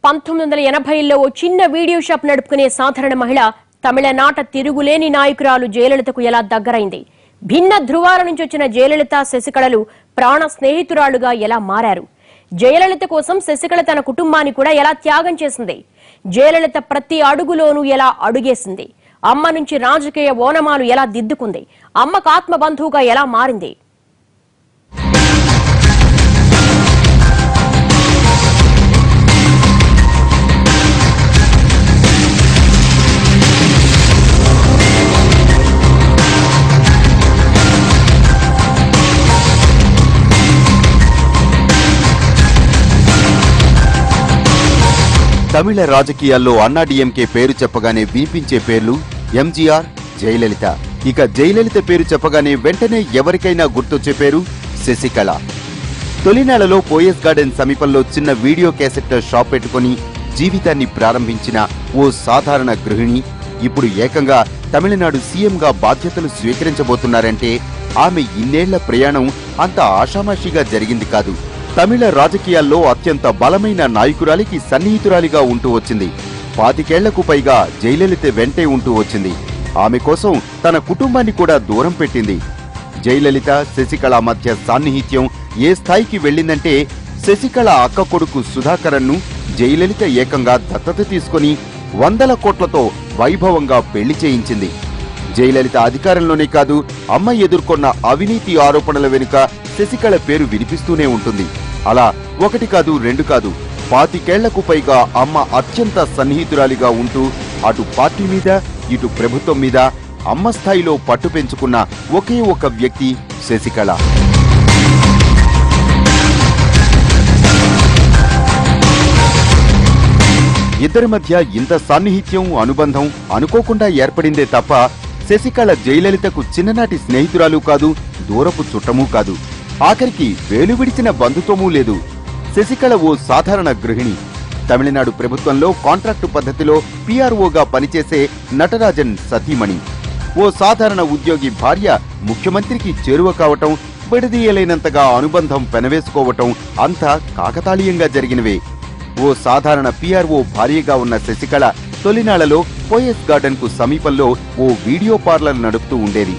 1980లో ఓ చిన్న video shop నడుపుకునే సాధారణ మహిళ తమిళనాట తిరుగులేని నాయకురాలు జయలలితకు ఎలా దగ్గరైంది? భిన్న ధృవాల నుంచి వచ్చిన జయలలిత శశికళలు ప్రాణ స్నేహితురాలుగా ఎలా మారారు? జయలలిత కోసం శశికళ తన కుటుంబాన్ని కూడా ఎలా త్యాగం చేసింది? జయలలిత ప్రతి అడుగులోనూ ఎలా అడుగేసింది? అమ్మ నుంచి రాజకీయ ఓనమాలు ఎలా దిద్దుకుంది? అమ్మకు ఆత్మ బంధువుగా ఎలా మారింది? తమిళ రాజకీయాల్లో అన్నాడీఎంకే పేరు చెప్పగానే వినిపించే పేర్లు ఎంజీఆర్, జయలలిత. ఇక జయలలిత పేరు చెప్పగానే వెంటనే ఎవరికైనా గుర్తొచ్చే పేరు శశికళ. తొలినాళ్లలో పోయస్ గార్డెన్ సమీపంలో చిన్న వీడియో క్యాసెట్ షాప్ పెట్టుకుని జీవితాన్ని ప్రారంభించిన ఓ సాధారణ గృహిణి ఇప్పుడు ఏకంగా తమిళనాడు సీఎంగా బాధ్యతలు స్వీకరించబోతున్నారంటే ఆమె ఇన్నేళ్ల ప్రయాణం అంత ఆషామాషిగా జరిగింది కాదు. తమిళ రాజకీయాల్లో అత్యంత బలమైన నాయకురాలికి సన్నిహితురాలిగా ఉంటూ వచ్చింది. 25 ఏళ్లకు పైగా జయలలిత వెంటే ఉంటూ వచ్చింది. ఆమె కోసం తన కుటుంబాన్ని కూడా దూరం పెట్టింది. జయలలిత, శశికళ మధ్య సాన్నిహిత్యం ఏ స్థాయికి వెళ్లిందంటే శశికళ అక్క కొడుకు సుధాకరన్ను జయలలిత ఏకంగా దత్తత తీసుకుని 100 కోట్లతో వైభవంగా పెళ్లి చేయించింది. జయలలిత అధికారంలోనే కాదు, అమ్మ ఎదుర్కొన్న అవినీతి ఆరోపణల వెనుక శశికళ పేరు వినిపిస్తూనే ఉంటుంది. అలా 1 కాదు 2 కాదు 25 ఏళ్లకు పైగా అమ్మ అత్యంత సన్నిహితురాలిగా ఉంటూ అటు పార్టీ మీద ఇటు ప్రభుత్వం మీద అమ్మ స్థాయిలో పట్టు పెంచుకున్న ఒకే ఒక వ్యక్తి శశికళ. ఇద్దరి మధ్య ఇంత సాన్నిహిత్యం, అనుబంధం అనుకోకుండా ఏర్పడిందే తప్ప శశికళ జయలలితకు చిన్ననాటి స్నేహితురాలు కాదు, దూరపు చుట్టమూ కాదు, ఆఖరికి వేలు విడిచిన బంధుత్వమూ లేదు. శశికళ ఓ సాధారణ గృహిణి. తమిళనాడు ప్రభుత్వంలో కాంట్రాక్టు పద్ధతిలో పీఆర్ఓగా పనిచేసే నటరాజన్ సతీమణి. ఓ సాధారణ ఉద్యోగి భార్య ముఖ్యమంత్రికి చేరువ కావటం, విడదీయలేనంతగా అనుబంధం పెనవేసుకోవటం అంతా కాకతాళీయంగా జరిగినవే. ఓ సాధారణ పీఆర్ఓ భార్యగా ఉన్న శశికళ తొలినాళ్లలో పోయస్ గార్డెన్ కు సమీపంలో ఓ వీడియో పార్లర్ నడుపుతూ ఉండేది.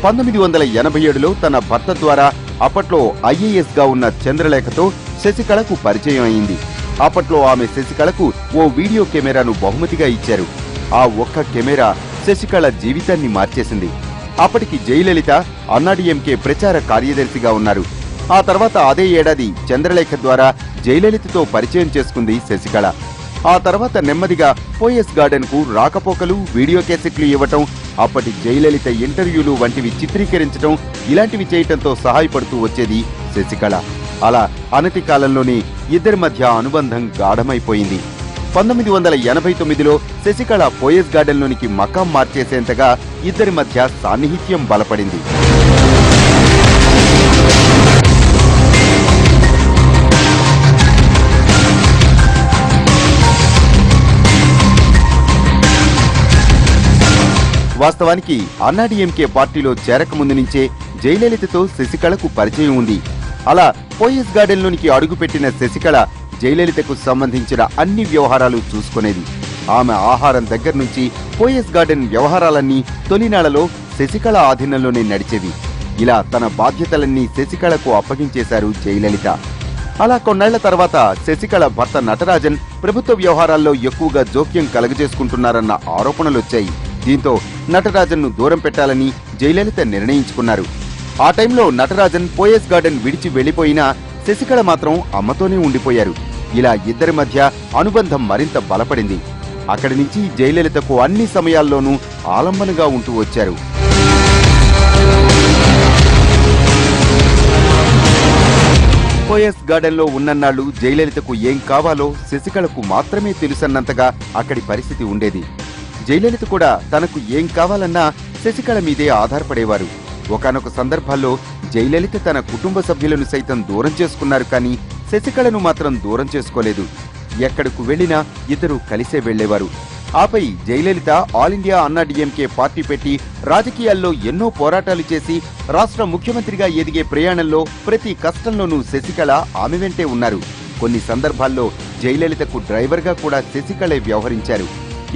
1987లో తన భర్త ద్వారా అప్పట్లో ఐఏఎస్ గా ఉన్న చంద్రలేఖతో శశికళకు పరిచయం అయింది. అప్పట్లో ఆమె శశికళకు ఓ వీడియో కెమెరాను బహుమతిగా ఇచ్చారు. ఆ ఒక్క కెమెరా శశికళ జీవితాన్ని మార్చేసింది. అప్పటికి జయలలిత అన్నాడీఎంకే ప్రచార కార్యదర్శిగా ఉన్నారు. ఆ తర్వాత అదే ఏడాది చంద్రలేఖ ద్వారా జయలలితతో పరిచయం చేసుకుంది శశికళ. ఆ తర్వాత నెమ్మదిగా పోయస్ గార్డెన్ కు రాకపోకలు, వీడియో క్యాసెట్లు ఇవ్వటం, అప్పటి జయలలిత ఇంటర్వ్యూలు వంటివి చిత్రీకరించడం, ఇలాంటివి చేయటంతో సహాయపడుతూ వచ్చేది శశికళ. అలా అనతి కాలంలోనే ఇద్దరి మధ్య అనుబంధం గాఢమైపోయింది. 1989లో శశికళ పోయస్ గార్డెన్లోనికి మకాం మార్చేసేంతగా ఇద్దరి మధ్య సాన్నిహిత్యం బలపడింది. వాస్తవానికి అన్నాడీఎంకే పార్టీలో చేరకముందు నుంచే జయలలితతో శశికళకు పరిచయం ఉంది. అలా పోయస్ గార్డెన్లోనికి అడుగుపెట్టిన శశికళ జయలలితకు సంబంధించిన అన్ని వ్యవహారాలు చూసుకునేది. ఆమె ఆహారం దగ్గర నుంచి పోయస్ గార్డెన్ వ్యవహారాలన్నీ తొలినాళ్లలో శశికళ ఆధీనంలోనే నడిచేవి. ఇలా తన బాధ్యతలన్నీ శశికళకు అప్పగించేశారు జయలలిత. అలా కొన్నేళ్ల తర్వాత శశికళ భర్త నటరాజన్ ప్రభుత్వ వ్యవహారాల్లో ఎక్కువగా జోక్యం కలగజేసుకుంటున్నారన్న ఆరోపణలొచ్చాయి. దీంతో నటరాజన్ను దూరం పెట్టాలని జయలలిత నిర్ణయించుకున్నారు. ఆ టైంలో నటరాజన్ పోయస్ గార్డెన్ విడిచి వెళ్లిపోయినా శశికళ మాత్రం అమ్మతోనే ఉండిపోయారు. ఇలా ఇద్దరి మధ్య అనుబంధం మరింత బలపడింది. అక్కడి నుంచి జయలలితకు అన్ని సమయాల్లోనూ ఆలంబనగా ఉంటూ వచ్చారు. పోయస్ గార్డెన్ లో ఉన్నన్నాళ్లు జయలలితకు ఏం కావాలో శశికళకు మాత్రమే తెలుసన్నంతగా అక్కడి పరిస్థితి ఉండేది. జయలలిత కూడా తనకు ఏం కావాలన్నా శశికళ మీదే ఆధారపడేవారు. ఒకానొక సందర్భాల్లో జయలలిత తన కుటుంబ సభ్యులను సైతం దూరం చేసుకున్నారు, కానీ శశికళను మాత్రం దూరం చేసుకోలేదు. ఎక్కడకు వెళ్లినా ఇద్దరు కలిసే వెళ్లేవారు. ఆపై Jayalalithaa all India Anna DMK party పెట్టి రాజకీయాల్లో ఎన్నో పోరాటాలు చేసి రాష్ట్ర ముఖ్యమంత్రిగా ఎదిగే ప్రయాణంలో ప్రతి కష్టంలోనూ శశికళ ఆమె వెంటే ఉన్నారు. కొన్ని సందర్భాల్లో జయలలితకు డ్రైవర్గా కూడా శశికళే వ్యవహరించారు.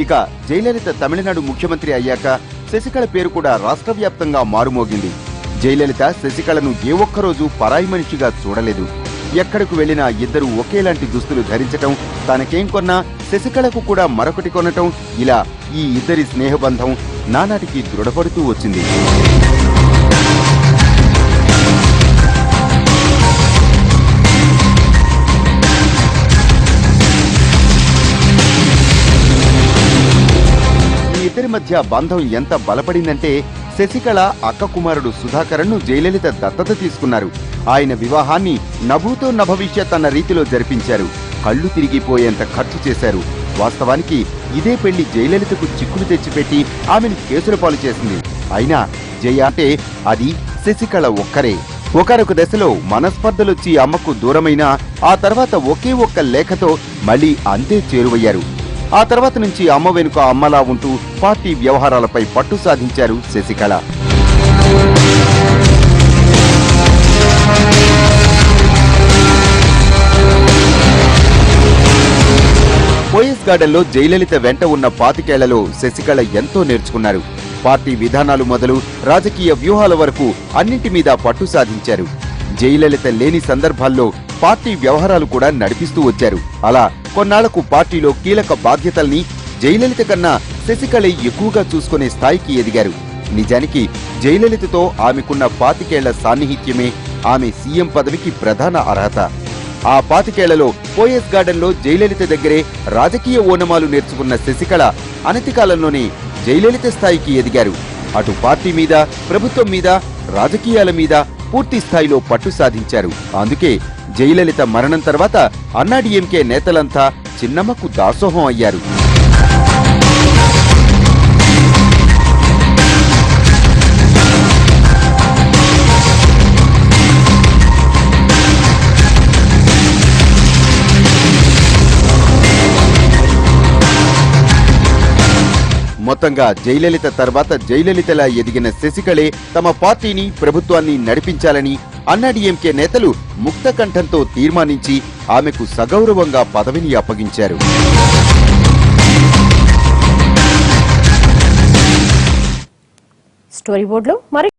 ఇక జయలలిత తమిళనాడు ముఖ్యమంత్రి అయ్యాక శశికళ పేరు కూడా రాష్ట్ర వ్యాప్తంగా మారుమోగింది. జయలలిత శశికళను ఏ ఒక్కరోజు పరాయి మనిషిగా చూడలేదు. ఎక్కడకు వెళ్లినా ఇద్దరు ఒకేలాంటి దుస్తులు ధరించటం, తనకేం కొన్నా శశికళకు కూడా మరొకటి కొనటం, ఇలా ఈ ఇద్దరి స్నేహబంధం నానాటికి దృఢపడుతూ వచ్చింది. ఇద్దరి మధ్య బంధం ఎంత బలపడిందంటే శశికళ అక్క కుమారుడు సుధాకరన్ను జయలలిత దత్తత తీసుకున్నారు. ఆయన వివాహాన్ని నభూతో నభవిష్యత్ అన్న రీతిలో జరిపించారు. కళ్ళు తిరిగిపోయేంత ఖర్చు చేశారు. వాస్తవానికి ఇదే పెళ్లి జయలలితకు చిక్కులు తెచ్చిపెట్టి ఆమెను కేసుల పాలు చేసింది. అయినా జయ అంటే అది శశికళ ఒక్కరే. ఒకరొక దశలో మనస్పర్ధలొచ్చి అమ్మకు దూరమైనా ఆ తర్వాత ఒకే ఒక్క లేఖతో మళ్లీ అంతే చేరువయ్యారు. ఆ తర్వాత నుంచి అమ్మ వెనుక అమ్మలా ఉంటూ పార్టీ వ్యవహారాలపై పట్టు సాధించారు శశికళ. పోయస్ గార్డెన్లో జయలలిత వెంట ఉన్న 25 ఏళ్లలో శశికళ ఎంతో నేర్చుకున్నారు. పార్టీ విధానాలు మొదలు రాజకీయ వ్యూహాల వరకు అన్నింటి మీద పట్టు సాధించారు. జయలలిత లేని సందర్భాల్లో పార్టీ వ్యవహారాలు కూడా నడిపిస్తూ వచ్చారు. అలా కొన్నాళ్లకు పార్టీలో కీలక బాధ్యతల్ని జయలలిత కన్నా శశికళ ఎక్కువగా చూసుకునే స్థాయికి ఎదిగారు. నిజానికి జయలలితతో ఆమెకున్న 25 ఏళ్ల సాన్నిహిత్యమే ఆమె సీఎం పదవికి ప్రధాన అర్హత. ఆ 25 ఏళ్లలో పోయస్ గార్డెన్లో జయలలిత దగ్గరే రాజకీయ ఓనమాలు నేర్చుకున్న శశికళ అనతి కాలంలోనే జయలలిత స్థాయికి ఎదిగారు. అటు పార్టీ మీద, ప్రభుత్వం మీద, రాజకీయాల మీద పూర్తి స్థాయిలో పట్టు సాధించారు. అందుకే జయలలిత మరణం తర్వాత అన్నాడీఎంకే నేతలంతా చిన్నమ్మకు దాసోహం అయ్యారు. మొత్తంగా జయలలిత తర్వాత జయలలితలా ఎదిగిన శశికళే తమ పార్టీని, ప్రభుత్వాన్ని నడిపించాలని అన్నాడీఎంకే నేతలు ముక్త కంఠంతో తీర్మానించి ఆమెకు సగౌరవంగా పదవిని అప్పగించారు. స్టోరీ బోర్డులో మరి